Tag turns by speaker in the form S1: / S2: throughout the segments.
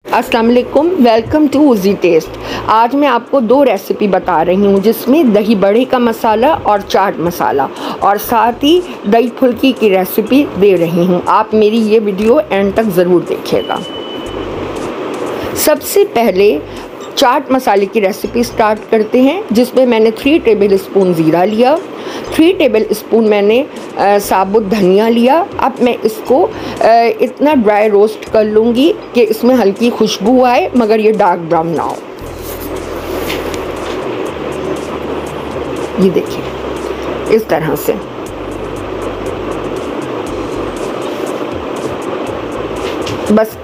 S1: अस्सलाम वालेकुम, welcome to Uzi test. आज मैं आपको दो रेसिपी बता रही हूँ जिसमें दही बड़े का मसाला और चाट मसाला और साथ ही दही फुल्की की रेसिपी दे रही हूँ। आप मेरी ये वीडियो एंड तक ज़रूर देखिएगा। सबसे पहले चाट मसाले की रेसिपी स्टार्ट करते हैं, जिसमें मैंने 3 टेबल स्पून ज़ीरा लिया, 3 टेबल स्पून मैंने साबुत धनिया लिया। अब मैं इसको इतना ड्राई रोस्ट कर लूँगी कि इसमें हल्की खुशबू आए मगर ये डार्क ब्राउन ना हो। ये देखिए इस तरह से। बस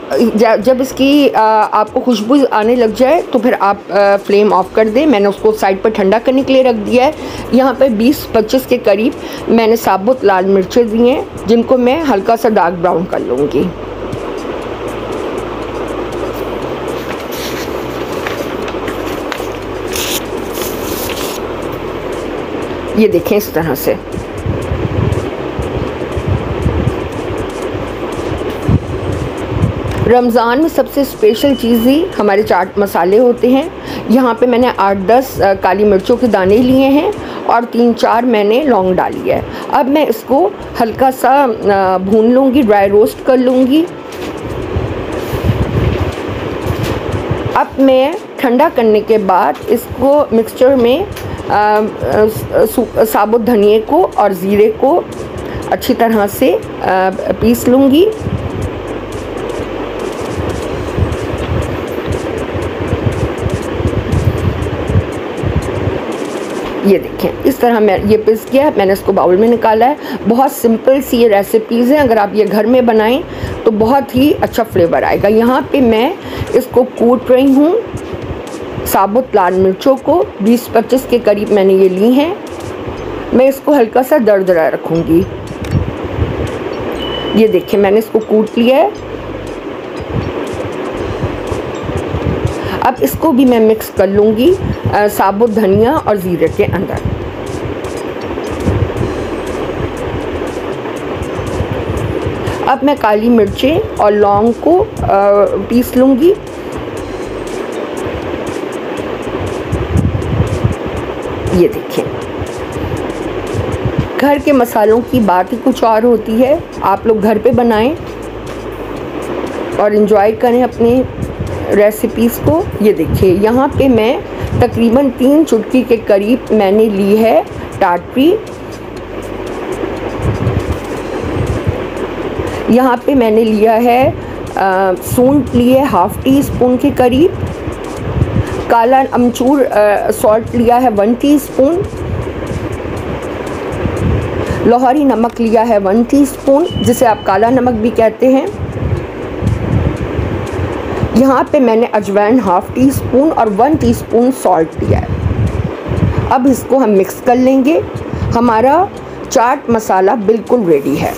S1: जब इसकी आपको खुशबू आने लग जाए तो फिर आप फ्लेम ऑफ कर दें। मैंने उसको साइड पर ठंडा करने के लिए रख दिया है। यहाँ पे 20-25 के करीब मैंने साबुत लाल मिर्चें दी हैं, जिनको मैं हल्का सा डार्क ब्राउन कर लूँगी। ये देखें इस तरह से। रमज़ान में सबसे स्पेशल चीज़ ही हमारे चाट मसाले होते हैं। यहाँ पे मैंने 8-10 काली मिर्चों के दाने लिए हैं और 3-4 मैंने लौंग डाली है। अब मैं इसको हल्का सा भून लूँगी, ड्राई रोस्ट कर लूँगी। अब मैं ठंडा करने के बाद इसको मिक्सचर में साबुत धनिए को और ज़ीरे को अच्छी तरह से पीस लूँगी। ये देखें इस तरह मैं ये पीस किया, मैंने इसको बाउल में निकाला है। बहुत सिंपल सी ये रेसिपीज़ हैं, अगर आप ये घर में बनाएं तो बहुत ही अच्छा फ्लेवर आएगा। यहाँ पे मैं इसको कूट रही हूँ। साबुत लाल मिर्चों को 20-25 के करीब मैंने ये ली हैं। मैं इसको हल्का सा दरदरा रखूँगी। ये देखिए मैंने इसको कूट लिया है। अब इसको भी मैं मिक्स कर लूँगी साबुत धनिया और ज़ीरे के अंदर। अब मैं काली मिर्चें और लौंग को पीस लूँगी। ये देखिए घर के मसालों की बात ही कुछ और होती है। आप लोग घर पे बनाएं और एंजॉय करें अपने रेसिपीज़ को। ये देखिए यहाँ पे मैं तकरीबन 3 चुटकी के करीब मैंने ली है टाटरी। यहाँ पे मैंने लिया है सूंठ ली है 1/2 टीस्पून के करीब। काला अमचूर सॉल्ट लिया है 1 टीस्पून। लाहौरी नमक लिया है 1 टीस्पून, जिसे आप काला नमक भी कहते हैं। यहाँ पे मैंने अजवाइन 1/2 टीस्पून और 1 टीस्पून सॉल्ट लिया है। अब इसको हम मिक्स कर लेंगे। हमारा चाट मसाला बिल्कुल रेडी है।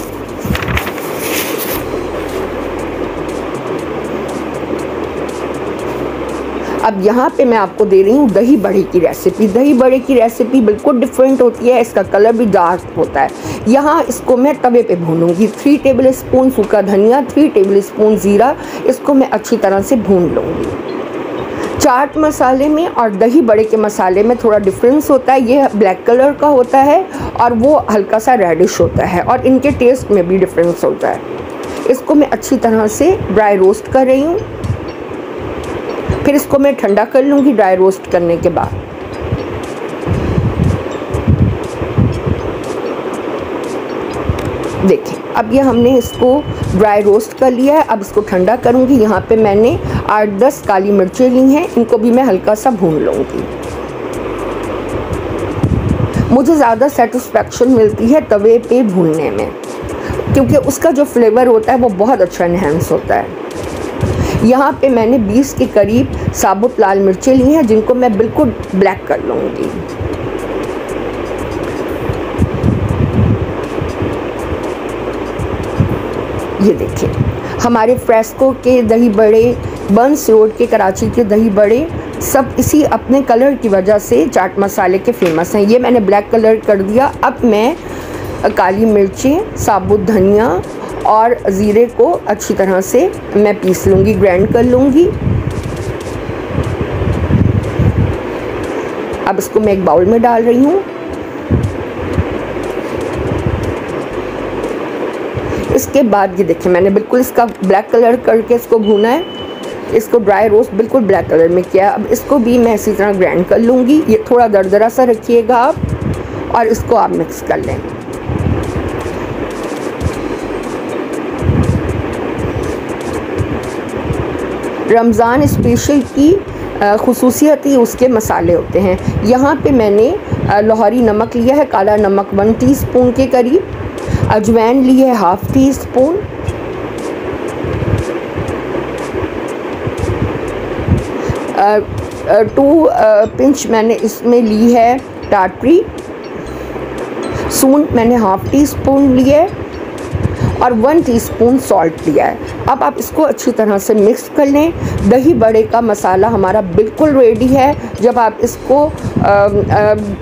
S1: अब यहाँ पे मैं आपको दे रही हूँ दही बड़े की रेसिपी। दही बड़े की रेसिपी बिल्कुल डिफरेंट होती है, इसका कलर भी डार्क होता है। यहाँ इसको मैं तवे पे भूनूंगी। 3 टेबल स्पून सूखा धनिया, 3 टेबल स्पून ज़ीरा, इसको मैं अच्छी तरह से भून लूँगी। चाट मसाले में और दही बड़े के मसाले में थोड़ा डिफरेंस होता है। ये ब्लैक कलर का होता है और वो हल्का सा रेडिश होता है, और इनके टेस्ट में भी डिफरेंस होता है। इसको मैं अच्छी तरह से ड्राई रोस्ट कर रही हूँ। फिर इसको मैं ठंडा कर लूँगी ड्राई रोस्ट करने के बाद। देखिए अब ये हमने इसको ड्राई रोस्ट कर लिया है। अब इसको ठंडा करूँगी। यहाँ पे मैंने 8-10 काली मिर्चें ली हैं, इनको भी मैं हल्का सा भून लूँगी। मुझे ज़्यादा सेटिस्फैक्शन मिलती है तवे पे भूनने में, क्योंकि उसका जो फ्लेवर होता है वो बहुत अच्छा इन्हेंस होता है। यहाँ पे मैंने 20 के करीब साबुत लाल मिर्चें ली हैं, जिनको मैं बिल्कुल ब्लैक कर लूँगी। ये देखिए हमारे फ्रेस्को के दही बड़े, बंस रोड के कराची के दही बड़े सब इसी अपने कलर की वजह से चाट मसाले के फेमस हैं। ये मैंने ब्लैक कलर कर दिया। अब मैं काली मिर्चें, साबुत धनिया और ज़ीरे को अच्छी तरह से मैं पीस लूँगी, ग्राइंड कर लूँगी। अब इसको मैं एक बाउल में डाल रही हूँ। इसके बाद ये देखिए मैंने बिल्कुल इसका ब्लैक कलर करके इसको भूना है। इसको ड्राई रोस्ट बिल्कुल ब्लैक कलर में किया। अब इसको भी मैं इसी तरह ग्राइंड कर लूँगी। ये थोड़ा दरदरा सा रखिएगा आप, और इसको आप मिक्स कर लें। रमज़ान स्पेशल की ख़ुसूसियत ही उसके मसाले होते हैं। यहाँ पे मैंने लाहौरी नमक लिया है, काला नमक 1 टीस्पून के करीब, अजवाइन ली है 1/2 टीस्पून, टू पिंच मैंने इसमें ली है टाटरी, सूंड मैंने 1/2 टीस्पून ली है, और 1 टीस्पून सॉल्ट लिया है। अब आप इसको अच्छी तरह से मिक्स कर लें। दही बड़े का मसाला हमारा बिल्कुल रेडी है। जब आप इसको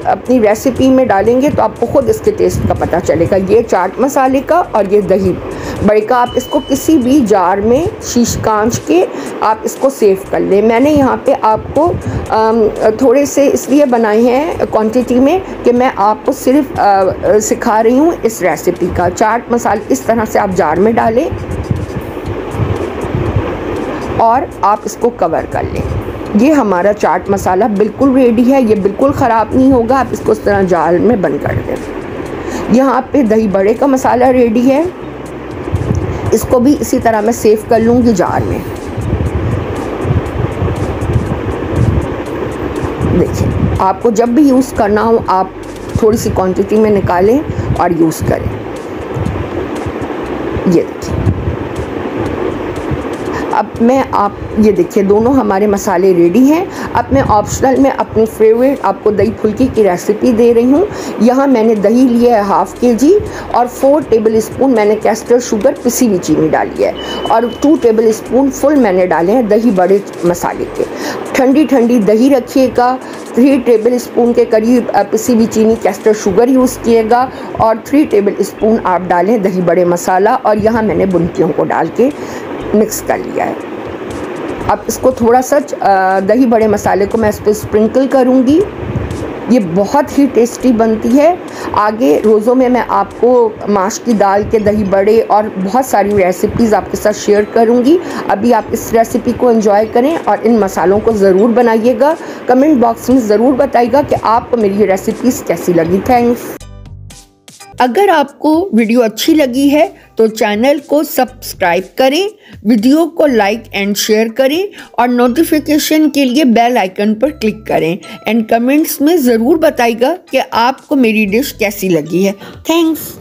S1: अपनी रेसिपी में डालेंगे तो आपको ख़ुद इसके टेस्ट का पता चलेगा। ये चाट मसाले का और ये दही बड़े का, आप इसको किसी भी जार में शीश कांच के आप इसको सेव कर लें। मैंने यहाँ पे आपको थोड़े से इसलिए बनाए हैं क्वांटिटी में कि मैं आपको सिर्फ सिखा रही हूँ इस रेसिपी का। चाट मसाले इस तरह से आप जार में डालें और आप इसको कवर कर लें। ये हमारा चाट मसाला बिल्कुल रेडी है, ये बिल्कुल ख़राब नहीं होगा। आप इसको इस तरह जार में बंद कर दें। यहाँ पे दही बड़े का मसाला रेडी है, इसको भी इसी तरह मैं सेव कर लूँगी जार में। देखिए, आपको जब भी यूज़ करना हो आप थोड़ी सी क्वांटिटी में निकालें और यूज़ करें। ये देखिए, अब मैं आप ये देखिए दोनों हमारे मसाले रेडी हैं। अब मैं ऑप्शनल में अपनी फेवरेट आपको दही फुल्की की रेसिपी दे रही हूँ। यहाँ मैंने दही लिया है 1/2 kg और 4 टेबल स्पून मैंने कैस्टर शुगर पिसी हुई चीनी डाली है, और 2 टेबल स्पून फुल मैंने डाले हैं दही बड़े मसाले के। ठंडी ठंडी दही रखिएगा, 3 टेबल स्पून के करीब पिसी हुई चीनी कैस्टर शुगर यूज़ किएगा, और 3 टेबल स्पून आप डालें दही बड़े मसाला, और यहाँ मैंने बुनकियों को डाल के मिक्स कर लिया है। अब इसको थोड़ा सा दही बड़े मसाले को मैं इस पर स्प्रिंकल करूँगी। ये बहुत ही टेस्टी बनती है। आगे रोज़ों में मैं आपको माश की दाल के दही बड़े और बहुत सारी रेसिपीज़ आपके साथ शेयर करूँगी। अभी आप इस रेसिपी को एंजॉय करें और इन मसालों को ज़रूर बनाइएगा। कमेंट बॉक्स में ज़रूर बताइएगा कि आपको मेरी ये रेसिपीज़ कैसी लगी। थैंक्स। अगर आपको वीडियो अच्छी लगी है तो चैनल को सब्सक्राइब करें, वीडियो को लाइक एंड शेयर करें, और नोटिफिकेशन के लिए बेल आइकन पर क्लिक करें। एंड कमेंट्स में ज़रूर बताइएगा कि आपको मेरी डिश कैसी लगी है। थैंक्स।